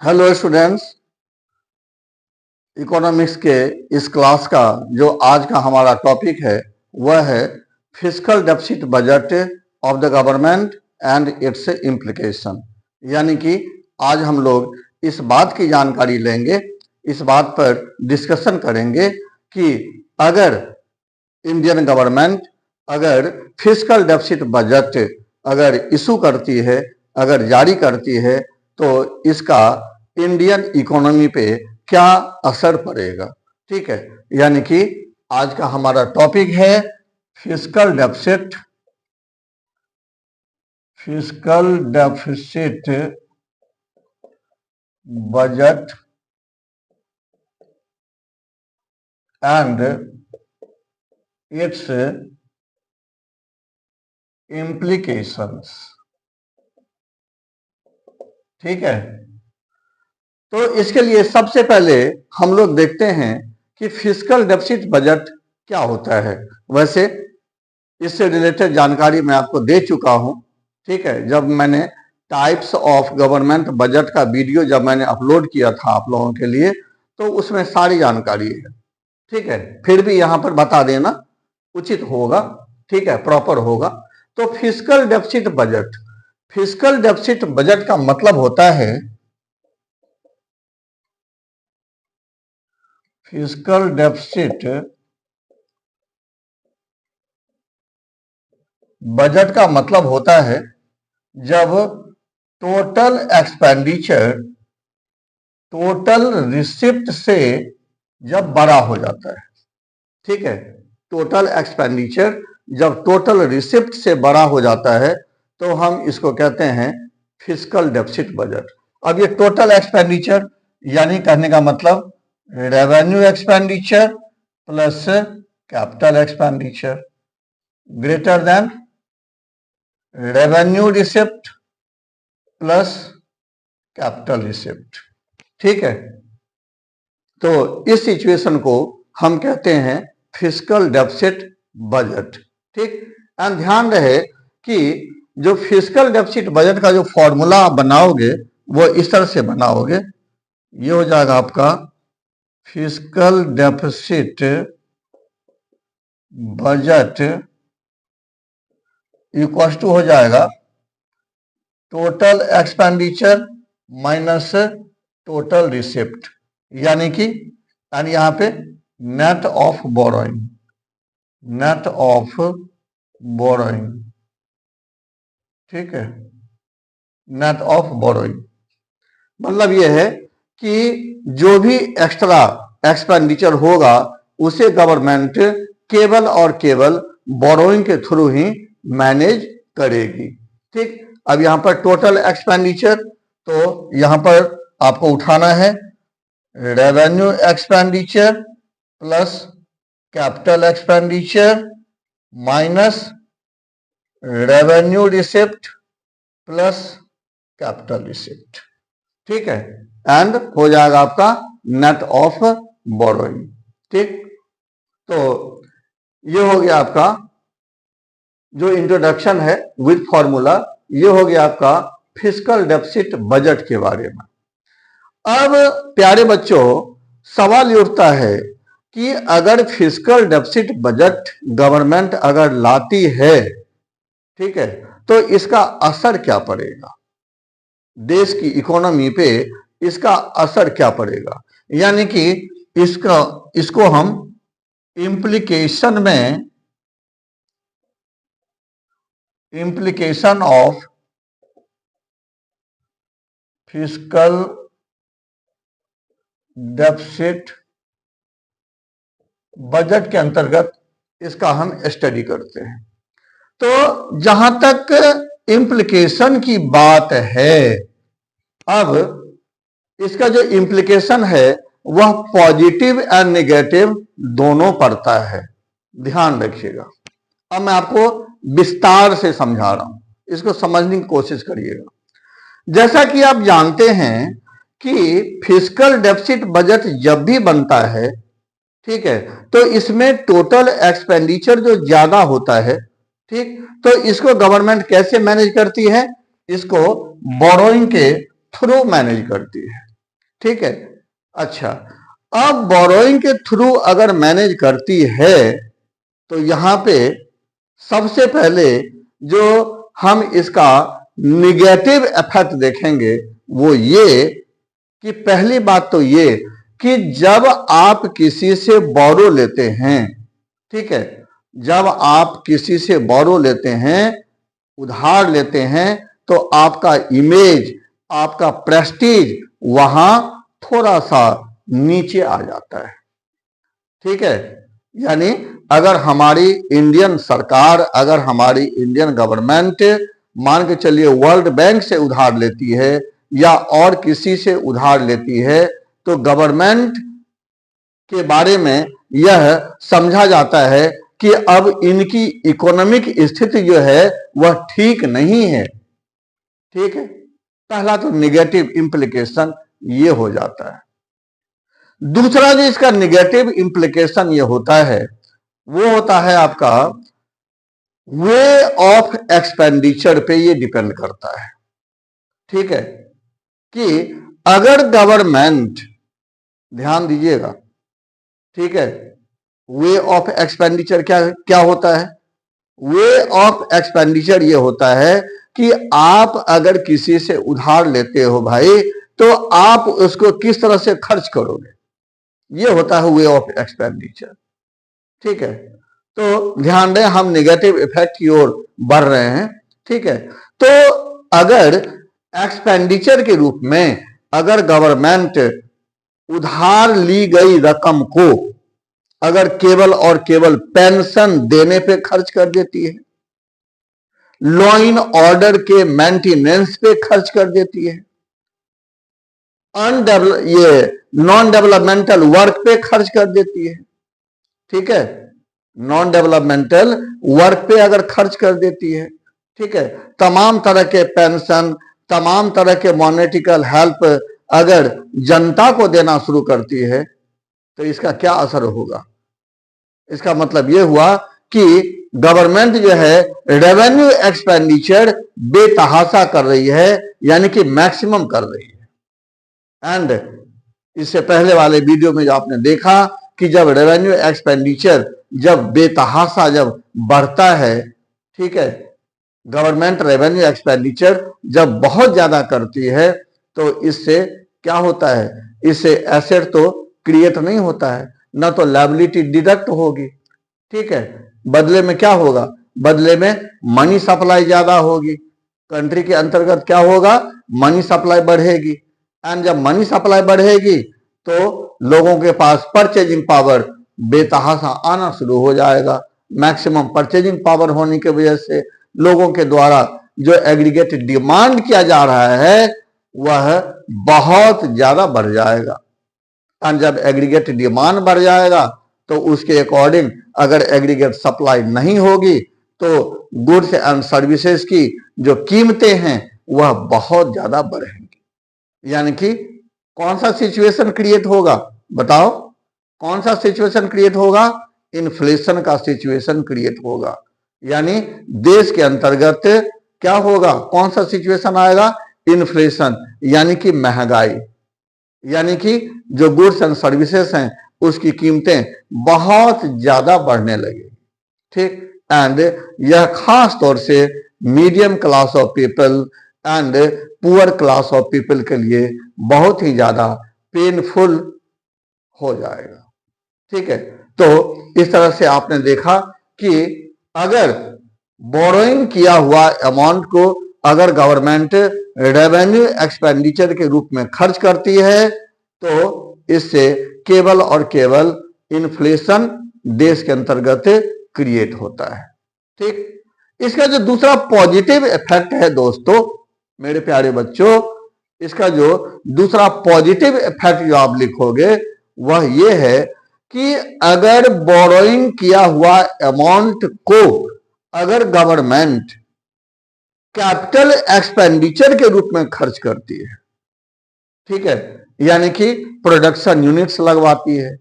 Hello students, economics के इस class का जो आज का हमारा टॉपिक है वह है fiscal deficit budget of the government and it's implication. यानी कि आज हम लोग इस बात की जानकारी लेंगे, इस बात पर डिस्कशन करेंगे कि अगर इंडियन गवर्नमेंट अगर फिस्कल डेफिसिट बजट अगर इशू करती है, अगर जारी करती है, तो इसका इंडियन इकोनॉमी पे क्या असर पड़ेगा। ठीक है, यानी कि आज का हमारा टॉपिक है fiscal deficit budget and it's implications. ठीक है, तो इसके लिए सबसे पहले हम लोग देखते हैं कि फिस्कल डेफिसिट बजट क्या होता है। वैसे इससे रिलेटेड जानकारी मैं आपको दे चुका हूं। ठीक है, जब मैंने टाइप्स ऑफ गवर्नमेंट बजट का वीडियो जब मैंने अपलोड किया था आप लोगों के लिए, तो उसमें सारी जानकारी है। ठीक है, फिर भी यहां पर बता देना उचित होगा। ठीक है, प्रॉपर होगा। तो फिस्कल डेफिसिट बजट का मतलब होता है फिस्कल डेफिसिट बजट का मतलब होता है जब टोटल एक्सपेंडिचर टोटल रिसिप्ट से जब बड़ा हो जाता है। ठीक है, टोटल एक्सपेंडिचर जब टोटल रिसिप्ट से बड़ा हो जाता है तो हम इसको कहते हैं फिस्कल डेफिसिट बजट। अब ये टोटल एक्सपेंडिचर यानी कहने का मतलब revenue expenditure plus capital expenditure greater than revenue receipt plus capital receipt. ठीक है, तो इस सिचुएशन को हम कहते हैं फिस्कल डेफिसिट बजट। ठीक, एंड ध्यान रहे कि जो फिस्कल डेफिसिट बजट का जो फॉर्मूला बनाओगे वो इस तरह से बनाओगे। ये हो जाएगा आपका fiscal deficit budget equal to हो जाएगा total expenditure minus total receipt, यानी कि यहां पे नेट ऑफ बोरोइंग। ठीक है, नेट ऑफ बोरोइंग मतलब यह है कि जो भी एक्स्ट्रा एक्सपेंडिचर होगा उसे गवर्नमेंट केवल और केवल बोरोइंग के थ्रू ही मैनेज करेगी। ठीक, अब यहां पर टोटल एक्सपेंडिचर, तो यहां पर आपको उठाना है revenue expenditure plus capital expenditure minus revenue receipt plus capital receipt. ठीक है, एंड हो जाएगा आपका नेट ऑफ बोरोइंग। ठीक, तो ये हो गया आपका जो इंट्रोडक्शन है विद फॉर्मूला। ये हो गया आपका फिस्कल डेफिसिट बजट के बारे में। अब प्यारे बच्चों, सवाल ये उठता है कि अगर फिस्कल डेफिसिट बजट गवर्नमेंट अगर लाती है, ठीक है, तो इसका असर क्या पड़ेगा देश की इकोनॉमी पे, इसका असर क्या पड़ेगा। यानी कि इसको हम implication of fiscal deficit budget के अंतर्गत इसका हम स्टडी करते हैं। तो जहां तक इम्प्लीकेशन की बात है, अब इसका जो इम्प्लीकेशन है वह पॉजिटिव एंड नेगेटिव दोनों पड़ता है। ध्यान रखिएगा, अब मैं आपको विस्तार से समझा रहा हूं, इसको समझने की कोशिश करिएगा। जैसा कि आप जानते हैं कि फिस्कल डेफिसिट बजट जब भी बनता है, ठीक है, तो इसमें टोटल एक्सपेंडिचर जो ज्यादा होता है, ठीक, तो इसको गवर्नमेंट कैसे मैनेज करती है, इसको बोरोइंग के थ्रू मैनेज करती है। ठीक है। अच्छा, अब बोरोइंग के थ्रू अगर मैनेज करती है तो यहां पे सबसे पहले जो हम इसका निगेटिव इफेक्ट देखेंगे वो ये कि पहली बात तो ये कि जब आप किसी से बोरो लेते हैं, ठीक है, जब आप किसी से बोरो लेते हैं, उधार लेते हैं, तो आपका इमेज, आपका प्रेस्टीज वहां थोड़ा सा नीचे आ जाता है, ठीक है। यानी अगर हमारी इंडियन सरकार, अगर हमारी इंडियन गवर्नमेंट मान के चलिए वर्ल्ड बैंक से उधार लेती है या और किसी से उधार लेती है, तो गवर्नमेंट के बारे में यह समझा जाता है कि अब इनकी इकोनॉमिक स्थिति जो है वह ठीक नहीं है, ठीक है। पहला तो निगेटिव इंप्लीकेशन ये हो जाता है। दूसरा जो इसका निगेटिव इंप्लीकेशन ये होता है वो होता है आपका वे ऑफ एक्सपेंडिचर पे ये डिपेंड करता है, ठीक है, कि अगर गवर्नमेंट, ध्यान दीजिएगा, ठीक है, वे ऑफ एक्सपेंडिचर क्या क्या होता है? वे ऑफ एक्सपेंडिचर ये होता है कि आप अगर किसी से उधार लेते हो भाई, तो आप उसको किस तरह से खर्च करोगे, ये होता है वे ऑफ एक्सपेंडिचर, ठीक है। तो ध्यान दें, हम नेगेटिव इफेक्ट की ओर बढ़ रहे हैं, ठीक है। तो अगर एक्सपेंडिचर के रूप में अगर गवर्नमेंट उधार ली गई रकम को अगर केवल और केवल पेंशन देने पे खर्च कर देती है, लॉ एंड ऑर्डर के मेंटेनेंस पे खर्च कर देती है, ये नॉन डेवलपमेंटल वर्क पे खर्च कर देती है, ठीक है, नॉन डेवलपमेंटल वर्क पे अगर खर्च कर देती है, ठीक है, तमाम तरह के पेंशन, तमाम तरह के मॉनेटिकल हेल्प अगर जनता को देना शुरू करती है, तो इसका क्या असर होगा? इसका मतलब यह हुआ कि गवर्नमेंट जो है रेवेन्यू एक्सपेंडिचर बेतहाशा कर रही है, यानी कि मैक्सिमम कर रही है। एंड इससे पहले वाले वीडियो में जो आपने देखा कि जब रेवेन्यू एक्सपेंडिचर जब बेतहाशा जब बढ़ता है, ठीक है, गवर्नमेंट रेवेन्यू एक्सपेंडिचर जब बहुत ज्यादा करती है, तो इससे क्या होता है? इससे एसेट तो क्रिएट नहीं होता है, ना तो लायबिलिटी डिडक्ट होगी, ठीक है। बदले में क्या होगा? बदले में मनी सप्लाई ज्यादा होगी, कंट्री के अंतर्गत क्या होगा? मनी सप्लाई बढ़ेगी, एंड जब मनी सप्लाई बढ़ेगी तो लोगों के पास परचेजिंग पावर बेतहाशा आना शुरू हो जाएगा। मैक्सिमम परचेजिंग पावर होने की वजह से लोगों के द्वारा जो एग्रीगेट डिमांड किया जा रहा है वह बहुत ज्यादा बढ़ जाएगा, और जब एग्रीगेट डिमांड बढ़ जाएगा तो उसके अकॉर्डिंग अगर एग्रीगेट सप्लाई नहीं होगी तो गुड्स एंड सर्विसेज की जो कीमतें हैं वह बहुत ज्यादा बढ़ेंगी। यानी कि कौन सा सिचुएशन क्रिएट होगा? बताओ, कौन सा सिचुएशन क्रिएट होगा? इन्फ्लेशन का सिचुएशन क्रिएट होगा। यानी देश के अंतर्गत क्या होगा? कौन सा सिचुएशन आएगा? इन्फ्लेशन, यानी कि महंगाई, यानी कि जो गुड्स एंड सर्विसेज हैं उसकी कीमतें बहुत ज्यादा बढ़ने लगेगी, ठीक। एंड यह खास तौर से medium class of people and poor class of people के लिए बहुत ही ज्यादा पेनफुल हो जाएगा, ठीक है। तो इस तरह से आपने देखा कि अगर बोरोइंग किया हुआ अमाउंट को अगर गवर्नमेंट रेवेन्यू एक्सपेंडिचर के रूप में खर्च करती है तो इससे केवल और केवल इन्फ्लेशन देश के अंतर्गत क्रिएट होता है, ठीक। इसका जो दूसरा पॉजिटिव इफेक्ट है दोस्तों, मेरे प्यारे बच्चों, इसका जो दूसरा पॉजिटिव इफेक्ट जो आप लिखोगे वह ये है कि अगर बोरोइंग किया हुआ अमाउंट को अगर गवर्नमेंट कैपिटल एक्सपेंडिचर के रूप में खर्च करती है, ठीक है, यानी कि प्रोडक्शन यूनिट्स लगवाती है,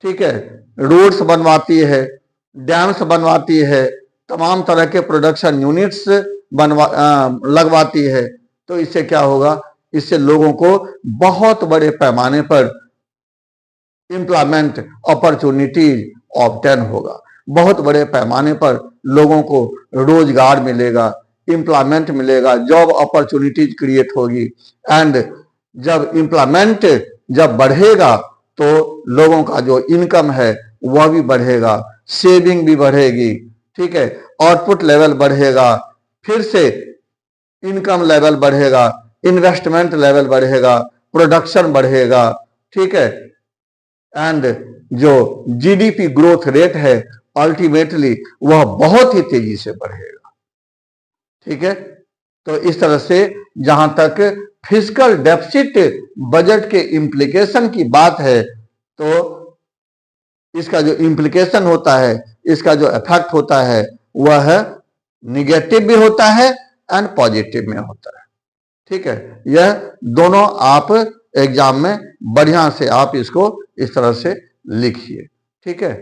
ठीक है, रोड्स बनवाती है, डैम्स बनवाती है, तमाम तरह के प्रोडक्शन यूनिट्स लगवाती है, तो इससे क्या होगा? इससे लोगों को बहुत बड़े पैमाने पर एम्प्लॉयमेंट अपॉर्चुनिटीज ऑब्टेन होगा, बहुत बड़े पैमाने पर लोगों को रोजगार मिलेगा, एम्प्लॉयमेंट मिलेगा, जॉब अपॉर्चुनिटीज क्रिएट होगी। एंड जब एम्प्लॉयमेंट जब बढ़ेगा तो लोगों का जो इनकम है वह भी बढ़ेगा, सेविंग भी बढ़ेगी, ठीक है, आउटपुट लेवल बढ़ेगा, फिर से इनकम लेवल बढ़ेगा, इन्वेस्टमेंट लेवल बढ़ेगा, प्रोडक्शन बढ़ेगा, ठीक है, एंड जो जीडीपी ग्रोथ रेट है अल्टीमेटली वह बहुत ही तेजी से बढ़ेगा, ठीक है। तो इस तरह से जहां तक फिस्कल डेफिसिट बजट के इम्प्लीकेशन की बात है, तो इसका जो इम्प्लीकेशन होता है, इसका जो इफेक्ट होता है वह निगेटिव भी होता है एंड पॉजिटिव में होता है, ठीक है। यह दोनों आप एग्जाम में बढ़िया से आप इसको इस तरह से लिखिए, ठीक है।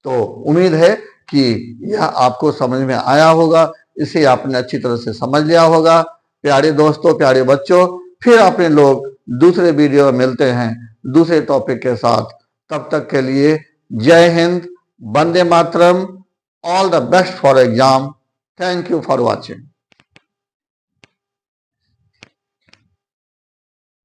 तो उम्मीद है कि यह आपको समझ में आया होगा, इसे आपने अच्छी तरह से समझ लिया होगा। प्यारे दोस्तों, प्यारे बच्चों, फिर अपने लोग दूसरे वीडियो में मिलते हैं दूसरे टॉपिक के साथ। तब तक के लिए जय हिंद, वंदे मातरम, all the best for exam. Thank you for watching.